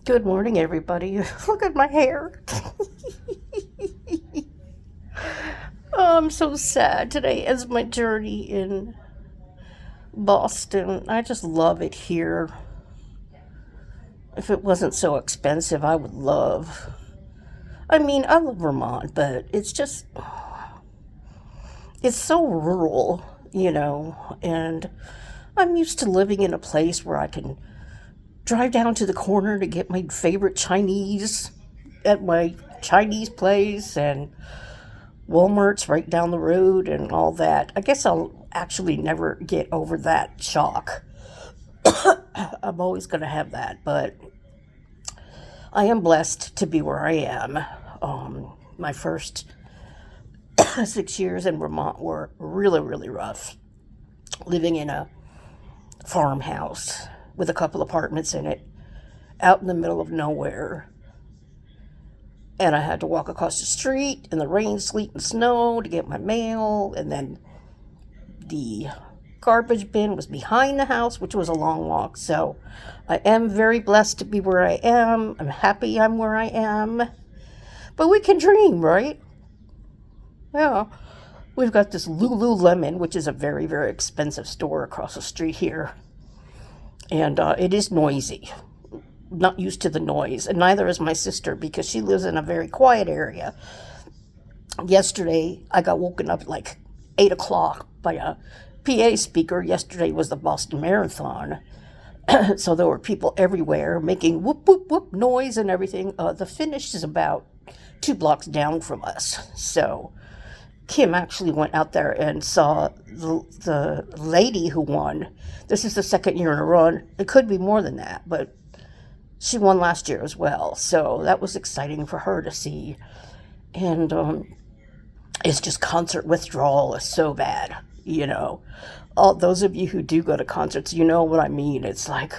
Good morning, everybody. Look at my hair. I'm so sad. Today is my journey in Boston. I just love it here. If it wasn't so expensive, I would love. I love Vermont, but it's so rural, and I'm used to living in a place where I can drive down to the corner to get my favorite Chinese at my Chinese place, and Walmart's right down the road and all that. I guess I'll actually never get over that shock. I'm always going to have that, but I am blessed to be where I am. My first 6 years in Vermont were really, really rough. Living in a farmhouse with a couple apartments in it, out in the middle of nowhere. And I had to walk across the street in the rain, sleet, and snow to get my mail. And then the garbage bin was behind the house, which was a long walk. So I am very blessed to be where I am. I'm happy I'm where I am. But we can dream, right? Yeah. We've got this Lululemon, which is a very, very expensive store across the street here. And it is noisy. Not used to the noise, and neither is my sister because she lives in a very quiet area. Yesterday, I got woken up at like 8 o'clock by a PA speaker. Yesterday was the Boston Marathon, so there were people everywhere making whoop, whoop, whoop noise and everything. The finish is about 2 blocks down from us, so Kim actually went out there and saw the lady who won. This is the second year in a row. It could be more than that, but she won last year as well, so that was exciting for her to see. And it's just concert withdrawal is so bad, All those of you who do go to concerts, you know what I mean. It's like,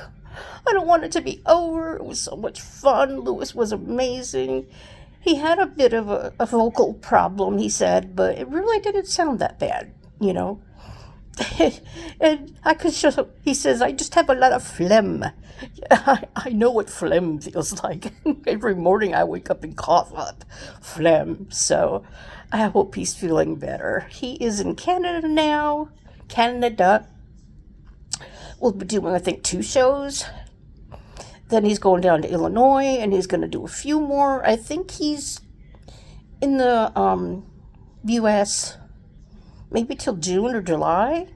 I don't want it to be over. It was so much fun. Lewis was amazing. He had a bit of a vocal problem, he said, but it really didn't sound that bad. And I could show, he says, I just have a lot of phlegm. I know what phlegm feels like. Every morning I wake up and cough up phlegm. So I hope he's feeling better. He is in Canada now. Canada. We'll be doing, I think, 2 shows. Then he's going down to Illinois and he's going to do a few more. I think he's in the U.S. maybe till June or July.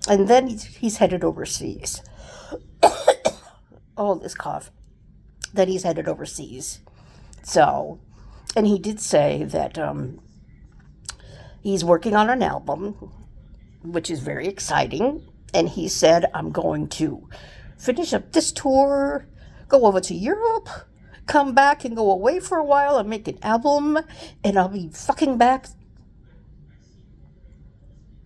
And then he's headed overseas. Oh, this cough. Then he's headed overseas. So, and he did say that he's working on an album, which is very exciting. And he said, I'm going to finish up this tour, go over to Europe, come back and go away for a while and make an album, and I'll be fucking back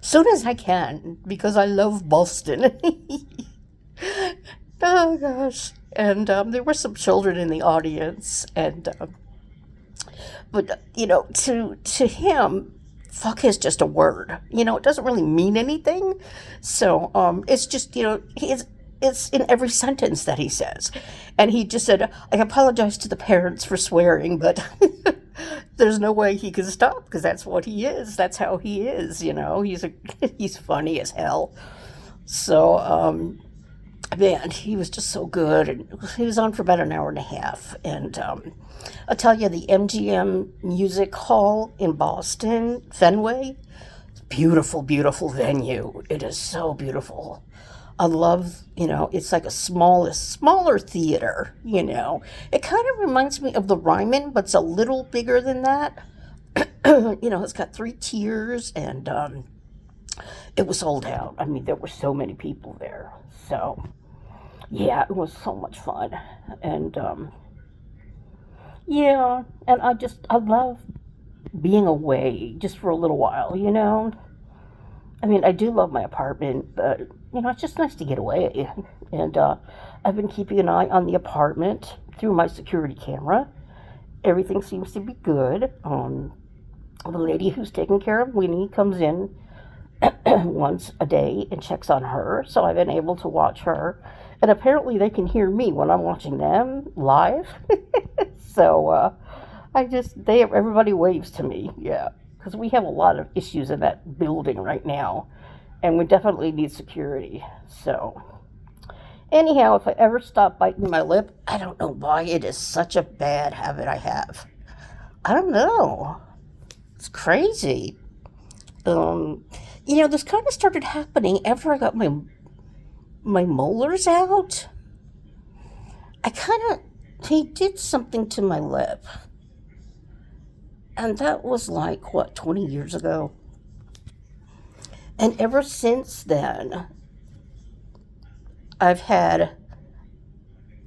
soon as I can because I love Boston. Oh gosh. And there were some children in the audience, and but to him, fuck is just a word. It doesn't really mean anything. So it's just it's in every sentence that he says. And he just said, I apologize to the parents for swearing, but there's no way he can stop because that's what he is. That's how he is, he's funny as hell. So, man, he was just so good. And he was on for about an hour and a half. And I'll tell you, the MGM Music Hall in Boston, Fenway, beautiful, beautiful venue. It is so beautiful. I love, it's like a smaller theater, It kind of reminds me of the Ryman, but it's a little bigger than that. It's got 3 tiers, and it was sold out. I mean, there were so many people there. So, yeah, it was so much fun. And, yeah, and I love being away just for a little while. I mean, I do love my apartment, but it's just nice to get away. And I've been keeping an eye on the apartment through my security camera. Everything seems to be good. The lady who's taking care of Winnie comes in once a day and checks on her, so I've been able to watch her. And apparently they can hear me when I'm watching them live. So everybody waves to me, yeah, because we have a lot of issues in that building right now, and we definitely need security. So anyhow, if I ever stop biting my lip, I don't know why it is such a bad habit I have. I don't know. It's crazy. This kind of started happening after I got my molars out. He did something to my lip. And that was like, 20 years ago? And ever since then, I've had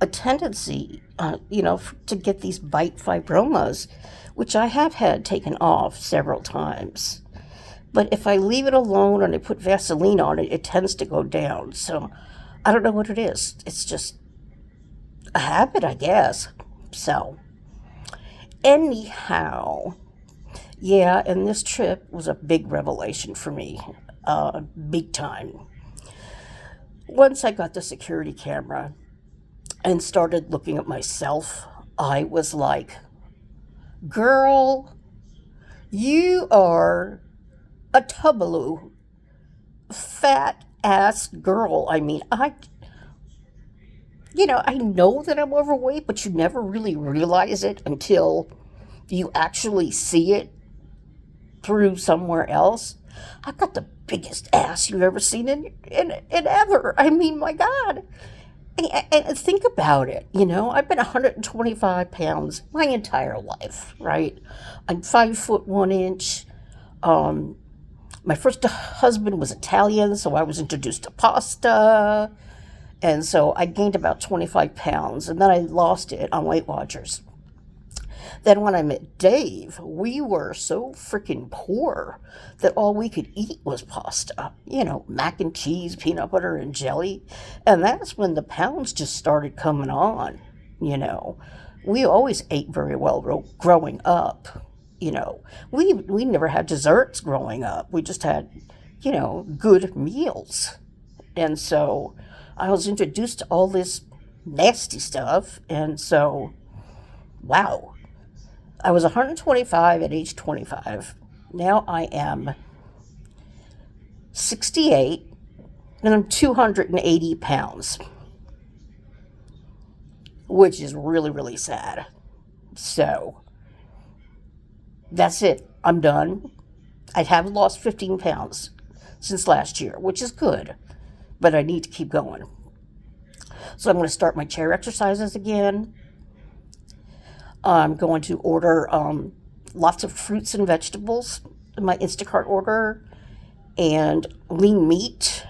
a tendency, to get these bite fibromas, which I have had taken off several times. But if I leave it alone and I put Vaseline on it, it tends to go down. So I don't know what it is. It's just a habit, I guess. So anyhow, yeah, and this trip was a big revelation for me. Big time. Once I got the security camera and started looking at myself, I was like, girl, you are a tubaloo, fat ass girl. I mean, I know that I'm overweight, but you never really realize it until you actually see it through somewhere else. I've got the biggest ass you've ever seen in ever. I mean, my God. And think about it, I've been 125 pounds my entire life, right? I'm 5'1". My first husband was Italian, so I was introduced to pasta. And so I gained about 25 pounds, and then I lost it on Weight Watchers. Then when I met Dave, we were so freaking poor that all we could eat was pasta. Mac and cheese, peanut butter, and jelly. And that's when the pounds just started coming on. We always ate very well growing up. We never had desserts growing up. We just had, good meals. And so I was introduced to all this nasty stuff. And so, wow. I was 125 at age 25. Now I am 68, and I'm 280 pounds, which is really, really sad. So, that's it. I'm done. I have lost 15 pounds since last year, which is good, but I need to keep going. So I'm going to start my chair exercises again. I'm going to order lots of fruits and vegetables in my Instacart order and lean meat.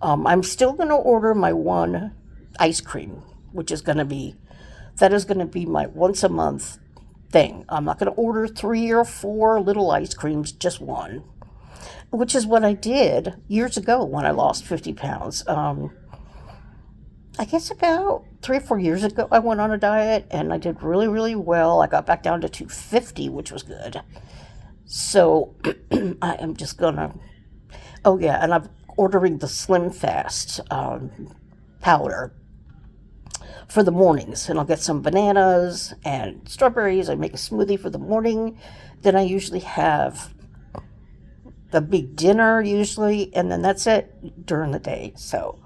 I'm still going to order my one ice cream, that is going to be my once a month thing. I'm not going to order 3 or 4 little ice creams, just one, which is what I did years ago when I lost 50 pounds. I guess about 3 or 4 years ago, I went on a diet and I did really, really well. I got back down to 250, which was good. So I am just gonna, oh yeah, and I'm ordering the Slim Fast powder for the mornings. And I'll get some bananas and strawberries. I make a smoothie for the morning. Then I usually have the big dinner usually, and then that's it during the day. So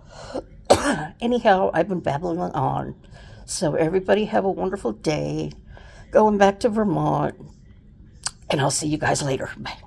anyhow, I've been babbling on. So everybody have a wonderful day. Going back to Vermont. And I'll see you guys later. Bye.